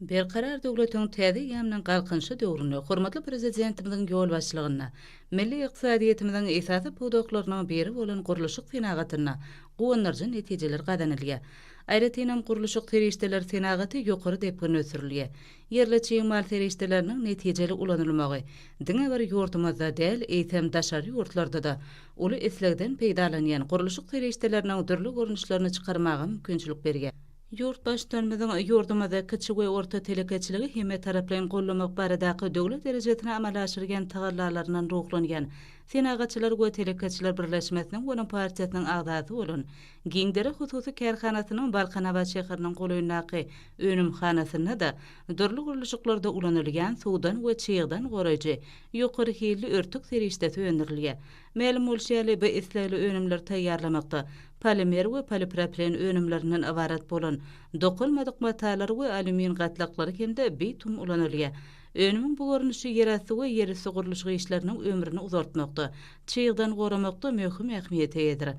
Berqarar döwletiň täze ýamynyň galkynşy döwrüne hormatly prezidentimiziň ýol başlygyna, milli ykdysadiyetimiziň esasy pudoklarynyň biri bolan gurulşyk senagatyna gowunarjy netijeler gadanylýar. Aýratynam gurulşyk terişdeler senagaty ýokary depgin ösürilýär. Yerleçi mal terişdeleriniň netijeli ulanylmagy diňe bir ýurdumyzda däl, eýsem daşary ýurtlarda da uly eslegden peýdalanýan gurulşyk terişdeleriniň dürli görnüşlerini çykarmagy mümkinçilik berýär. Yurtbaşlarymyzyň ýurdumyzda kiçik we orta telekeçiligi hemme taraplaryn gollamak baradaky döwlet derejesine amal aşyrgan tagallarlarynyň ruhlanýan senagaçylar we telekeçiler birleşmesiniň Wonan partiýasynyň agdaty bolan Giňdere hususy kärhanasynyň Balkanaba şäheriniň golaýnaky önümhanasyna da dürli gurulşyklarda ulanylýan suwdan we çyýgdan goraýjy ýokary hilli örtük serişdesi önerilýär. Ma'lum bolýarly bu isläli önümler taýýarlamakda polimer we polipropilen önümlerinden ibaret bolan dokulmadyk metalar we alümin gatlaklary hemde bitum ulanylýar. Önümün bu görnüşi yerasy we yerisi gurulşy işleriniň ömrüni uzartmakda, çyýgdan goramakda möhüm ähmiýet eýdir.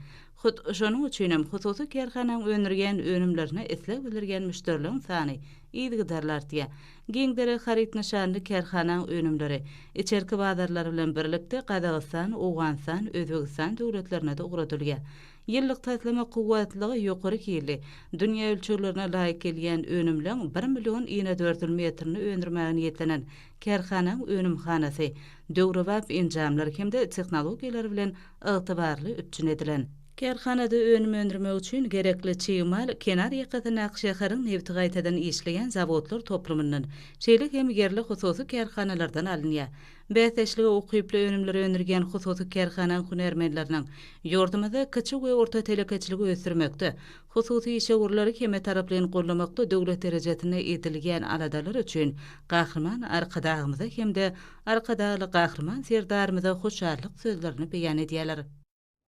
Hut şonuň üçinem hususy kärhanaň öňürgen önümlerine eslep bildirgen müşterilerin sany ýygydarlardyýar. Giňdere harit nişanly kärhanaň önümleri içerki bazarlar bilen birlikde Gazagystan, Owganistan, Özbegistan döwletlerine de uğratylýar. Ýyllyk taýtlama kuwwatlygy ýokary kili, dünýä ölçeklerine laýyk gelýän önümleň 1 million ýene metrini öndürmäge niýetlenen kärhanaň önümhanasy döwrebap enjamlar hemde tehnologiýalar bilen ygtybarly üçin edilen. Kärhanada önüm öndürmek üçin gerekli çyýmal kenar ýakatyna şäheriniň nebti gaýtadan işleýän zawodlar toplumyndan, şeýle hem yerli hususy kärhanalardan alınýar. Bäteşlige okyply önümleri öndürgen hususy kärhanaň hunermenleriniň ýurdumyzda kiçik we orta telekeçiligi ösürmekde, hususy işe urlary hemme taraplaryn gollamakda döwlet derejesine edilgen aladalar üçin gahrman arkadagymyza hemde arkadaly gahrman serdarymyza hoşarlyk sözlerini beýan edýärler.